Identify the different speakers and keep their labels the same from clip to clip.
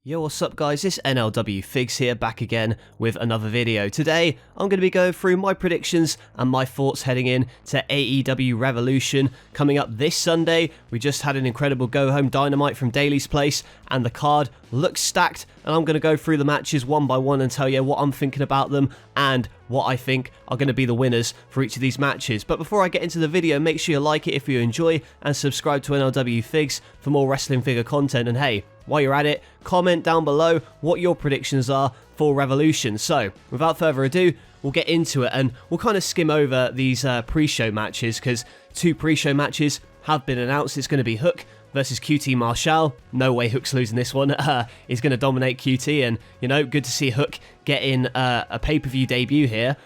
Speaker 1: Yo, what's up guys, it's NLW Figs here, back again with another video. Today, I'm going to be going through my predictions and my thoughts heading in to AEW Revolution. Coming up this Sunday, we just had an incredible go-home Dynamite from Daly's Place, and the card looks stacked, and I'm going to go through the matches one by one and tell you what I'm thinking about them and what I think are going to be the winners for each of these matches. But before I get into the video, make sure you like it if you enjoy, and subscribe to NLW Figs for more wrestling figure content. And hey, while you're at it, comment down below what your predictions are for Revolution. So, without further ado, we'll get into it and we'll kind of skim over these pre-show matches, because two pre-show matches have been announced. It's going to be Hook versus QT Marshall. No way Hook's losing this one. He's going to dominate QT, and, you know, good to see Hook getting a pay-per-view debut here.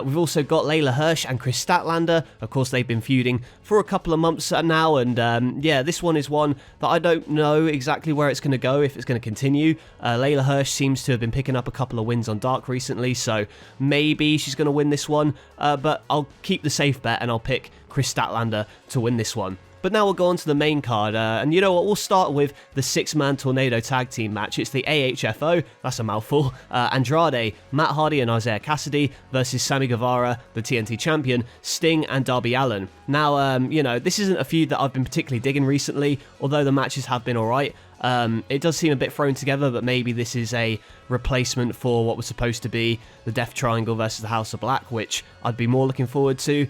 Speaker 1: We've also got Layla Hirsch and Chris Statlander. Of course, they've been feuding for a couple of months now, and yeah, this one is one that I don't know exactly where it's going to go, if it's going to continue. Layla Hirsch seems to have been picking up a couple of wins on Dark recently, so maybe she's going to win this one, but I'll keep the safe bet and I'll pick Chris Statlander to win this one. But now we'll go on to the main card, and you know what, we'll start with the 6-man Tornado Tag Team match. It's the AHFO, that's a mouthful, Andrade, Matt Hardy and Isaiah Cassidy versus Sammy Guevara, the TNT Champion, Sting and Darby Allin. Now, you know, this isn't a feud that I've been particularly digging recently, although the matches have been alright. It does seem a bit thrown together, but maybe this is a replacement for what was supposed to be the Death Triangle versus the House of Black, which I'd be more looking forward to.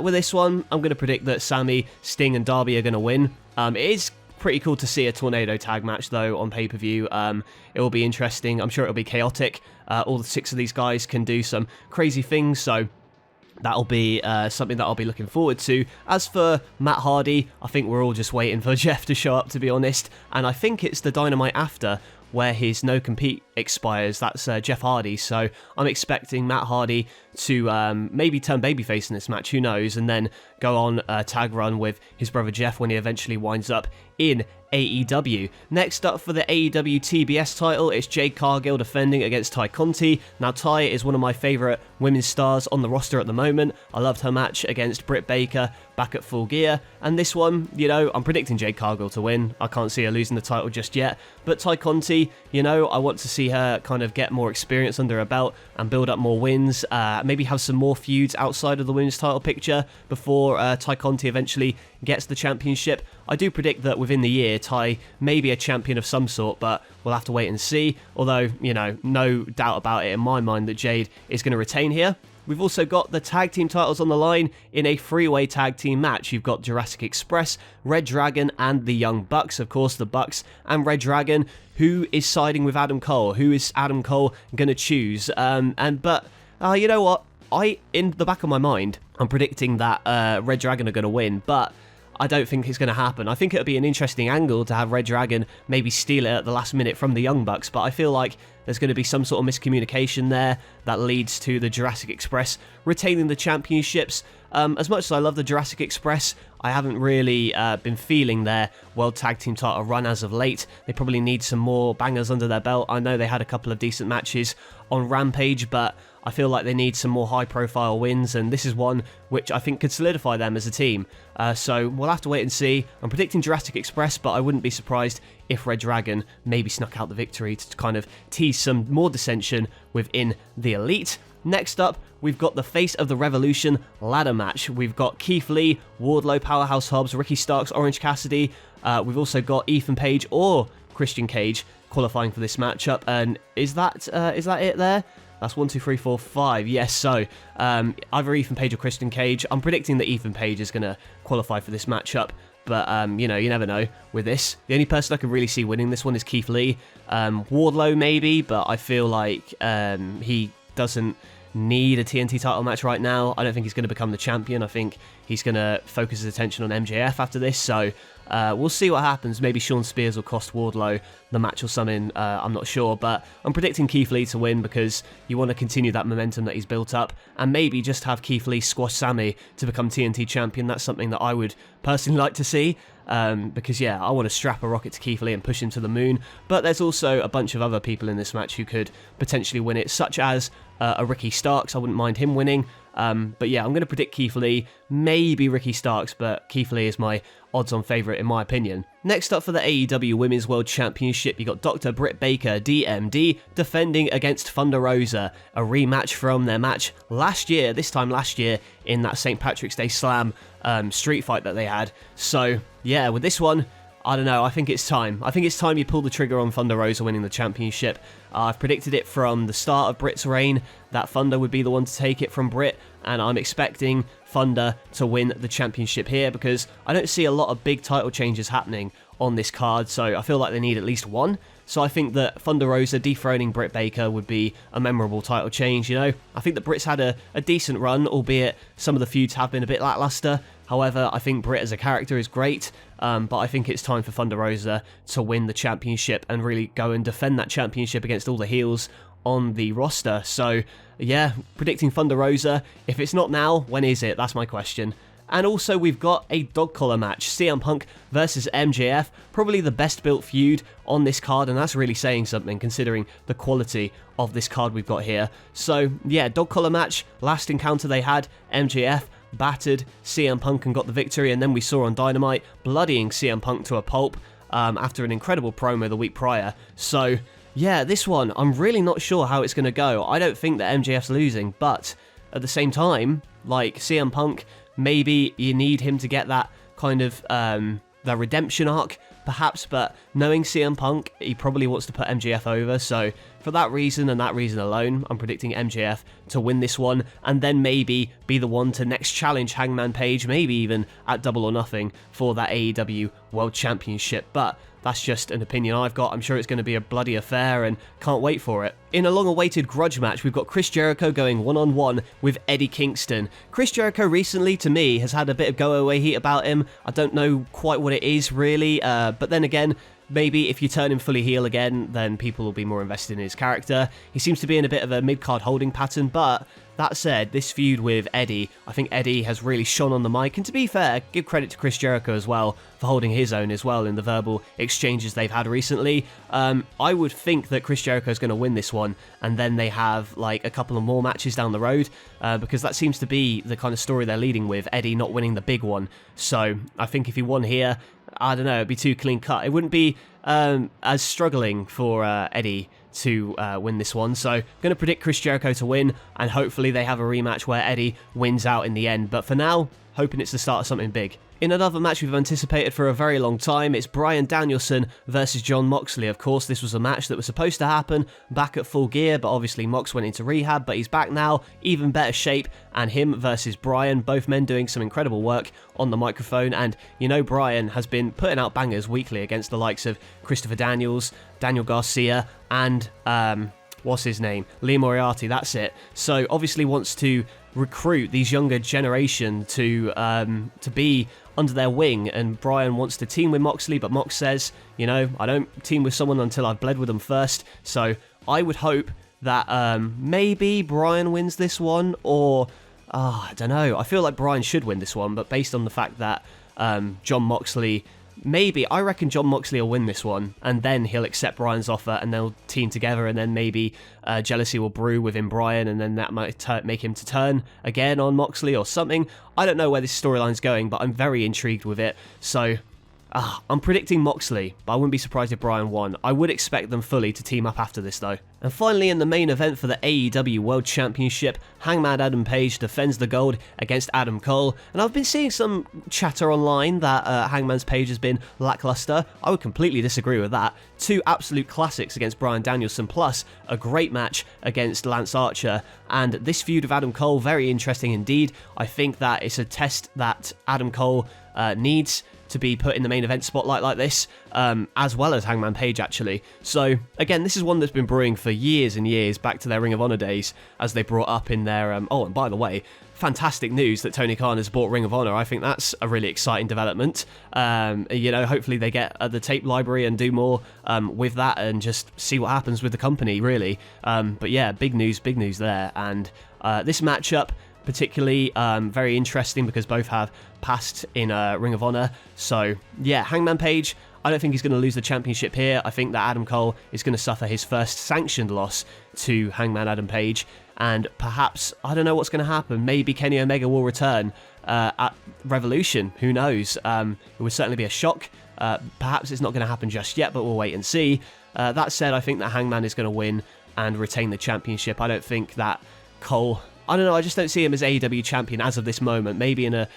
Speaker 1: With this one, I'm going to predict that Sammy, Sting and Darby are going to win. It is pretty cool to see a tornado tag match though on pay-per-view. It will be interesting. I'm sure it'll be chaotic. All the 6 of these guys can do some crazy things, so that'll be something that I'll be looking forward to. As for Matt Hardy, I think we're all just waiting for Jeff to show up, to be honest. And I think it's the Dynamite after where his no-compete expires. That's Jeff Hardy. So I'm expecting Matt Hardy to maybe turn babyface in this match, who knows, and then go on a tag run with his brother Jeff when he eventually winds up in AEW. Next up for the AEW TBS title, it's Jade Cargill defending against Ty Conti. Now, Ty is one of my favourite women's stars on the roster at the moment. I loved her match against Britt Baker back at Full Gear, and this one, you know, I'm predicting Jade Cargill to win. I can't see her losing the title just yet, but Ty Conti, you know, I want to see her kind of get more experience under her belt and build up more wins, maybe have some more feuds outside of the women's title picture before Ty Conti eventually gets the championship. I do predict that within the year, Ty may be a champion of some sort, but we'll have to wait and see. Although, you know, no doubt about it in my mind that Jade is going to retain here. We've also got the tag team titles on the line in a 3-way tag team match. You've got Jurassic Express, Red Dragon, and the Young Bucks. Of course, the Bucks and Red Dragon. Who is siding with Adam Cole? Who is Adam Cole going to choose? But you know what? In the back of my mind, I'm predicting that Red Dragon are going to win, but I don't think it's going to happen. I think it would be an interesting angle to have Red Dragon maybe steal it at the last minute from the Young Bucks, but I feel like there's going to be some sort of miscommunication there that leads to the Jurassic Express retaining the championships. As much as I love the Jurassic Express, I haven't really been feeling their World Tag Team title run as of late. They probably need some more bangers under their belt. I know they had a couple of decent matches on Rampage, but I feel like they need some more high-profile wins, and this is one which I think could solidify them as a team. So we'll have to wait and see. I'm predicting Jurassic Express, but I wouldn't be surprised if Red Dragon maybe snuck out the victory to kind of tease some more dissension within the Elite. Next up, we've got the Face of the Revolution ladder match. We've got Keith Lee, Wardlow, Powerhouse Hobbs, Ricky Starks, Orange Cassidy. We've also got Ethan Page or Christian Cage qualifying for this matchup. And is that it there? That's 1, 2, 3, 4, 5. Yes, so either Ethan Page or Christian Cage. I'm predicting that Ethan Page is going to qualify for this matchup. But, you know, you never know with this. The only person I could really see winning this one is Keith Lee. Wardlow maybe, but I feel like he doesn't need a TNT title match right now. I don't think he's going to become the champion. I think he's going to focus his attention on MJF after this. So we'll see what happens. Maybe Sean Spears will cost Wardlow the match or something. I'm not sure. But I'm predicting Keith Lee to win because you want to continue that momentum that he's built up. And maybe just have Keith Lee squash Sammy to become TNT champion. That's something that I would personally like to see. Because, yeah, I want to strap a rocket to Keith Lee and push him to the moon. But there's also a bunch of other people in this match who could potentially win it, such as a Ricky Starks. I wouldn't mind him winning. But yeah, I'm going to predict Keith Lee, maybe Ricky Starks, but Keith Lee is my odds-on favourite in my opinion. Next up for the AEW Women's World Championship, you got Dr. Britt Baker, DMD, defending against Thunder Rosa, a rematch from their match this time last year, in that St. Patrick's Day Slam street fight that they had. So yeah, with this one, I don't know, I think it's time. I think it's time you pull the trigger on Thunder Rosa winning the championship. I've predicted it from the start of Britt's reign that Thunder would be the one to take it from Britt, and I'm expecting Thunder to win the championship here because I don't see a lot of big title changes happening on this card, so I feel like they need at least one. So I think that Thunder Rosa dethroning Britt Baker would be a memorable title change, you know. I think that Britt's had a decent run, albeit some of the feuds have been a bit lackluster. However, I think Britt as a character is great, but I think it's time for Thunder Rosa to win the championship and really go and defend that championship against all the heels on the roster. So yeah, predicting Thunder Rosa. If it's not now, when is it? That's my question. And also we've got a dog collar match, CM Punk versus MJF, probably the best built feud on this card, and that's really saying something considering the quality of this card we've got here. So yeah, dog collar match, last encounter they had, MJF battered CM Punk and got the victory, and then we saw on Dynamite bloodying CM Punk to a pulp after an incredible promo the week prior. So yeah, this one, I'm really not sure how it's going to go. I don't think that MJF's losing, but at the same time, like CM Punk, maybe you need him to get that kind of the redemption arc, perhaps, but knowing CM Punk, he probably wants to put MJF over, so for that reason and that reason alone, I'm predicting MJF to win this one, and then maybe be the one to next challenge Hangman Page, maybe even at Double or Nothing for that AEW World Championship, but that's just an opinion I've got. I'm sure it's going to be a bloody affair and can't wait for it. In a long-awaited grudge match, we've got Chris Jericho going one-on-one with Eddie Kingston. Chris Jericho recently, to me, has had a bit of go-away heat about him. I don't know quite what it is, really, but then again, maybe if you turn him fully heel again, then people will be more invested in his character. He seems to be in a bit of a mid-card holding pattern, but that said, this feud with Eddie, I think Eddie has really shone on the mic, and to be fair, give credit to Chris Jericho as well for holding his own as well in the verbal exchanges they've had recently. I would think that Chris Jericho is going to win this one, and then they have like a couple of more matches down the road, because that seems to be the kind of story they're leading with, Eddie not winning the big one. So I think if he won here, I don't know, it'd be too clean cut. It wouldn't be as struggling for Eddie to win this one. So I'm going to predict Chris Jericho to win, and hopefully they have a rematch where Eddie wins out in the end. But for now, hoping it's the start of something big. In another match we've anticipated for a very long time, it's Bryan Danielson versus Jon Moxley. Of course, this was a match that was supposed to happen back at Full Gear, but obviously Mox went into rehab, but he's back now, even better shape, and him versus Bryan, both men doing some incredible work on the microphone, and you know Bryan has been putting out bangers weekly against the likes of Christopher Daniels, Daniel Garcia, and what's his name? Lee Moriarty, that's it. So obviously wants to recruit these younger generation to be under their wing, and Bryan wants to team with Moxley, but Mox says, you know, I don't team with someone until I've bled with them first. So I would hope that maybe Bryan wins this one, or I don't know. I feel like Bryan should win this one, but based on the fact that Jon Moxley, maybe, I reckon Jon Moxley will win this one, and then he'll accept Bryan's offer, and they'll team together, and then maybe jealousy will brew within Bryan, and then that might make him to turn again on Moxley or something. I don't know where this storyline's going, but I'm very intrigued with it. So I'm predicting Moxley, but I wouldn't be surprised if Bryan won. I would expect them fully to team up after this though. And finally, in the main event for the AEW World Championship, Hangman Adam Page defends the gold against Adam Cole. And I've been seeing some chatter online that Hangman's Page has been lackluster. I would completely disagree with that. Two absolute classics against Bryan Danielson, plus a great match against Lance Archer. And this feud of Adam Cole, very interesting indeed. I think that it's a test that Adam Cole needs to be put in the main event spotlight like this, as well as Hangman Page actually. So again, this is one that's been brewing for years and years, back to their Ring of Honor days, as they brought up in their oh, and by the way, fantastic news that Tony Khan has bought Ring of Honor. I think that's a really exciting development. You know, hopefully they get the tape library and do more with that, and just see what happens with the company really. But yeah, big news there. And this matchup particularly very interesting because both have passed in Ring of Honor. So yeah, Hangman Page, I don't think he's going to lose the championship here. I think that Adam Cole is going to suffer his first sanctioned loss to Hangman Adam Page. and perhaps, I don't know what's going to happen, maybe Kenny Omega will return at Revolution, who knows. It would certainly be a shock. Perhaps it's not going to happen just yet, but we'll wait and see. That said, I think that Hangman is going to win and retain the championship. I don't think that Cole, I don't know, I just don't see him as AEW champion as of this moment. Maybe in a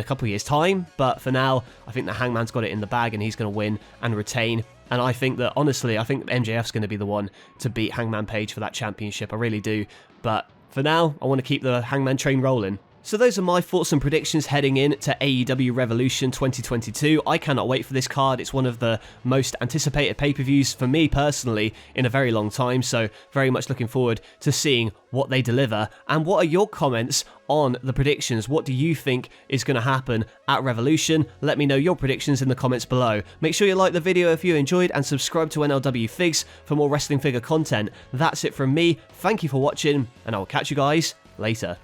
Speaker 1: couple of years' time, but for now, I think that Hangman's got it in the bag and he's going to win and retain. And I think that, honestly, I think MJF's going to be the one to beat Hangman Page for that championship. I really do. But for now, I want to keep the Hangman train rolling. So those are my thoughts and predictions heading in to AEW Revolution 2022. I cannot wait for this card. It's one of the most anticipated pay-per-views for me personally in a very long time, so very much looking forward to seeing what they deliver. And what are your comments on the predictions? What do you think is going to happen at Revolution? Let me know your predictions in the comments below. Make sure you like the video if you enjoyed and subscribe to NLW Figs for more wrestling figure content. That's it from me. Thank you for watching, and I will catch you guys later.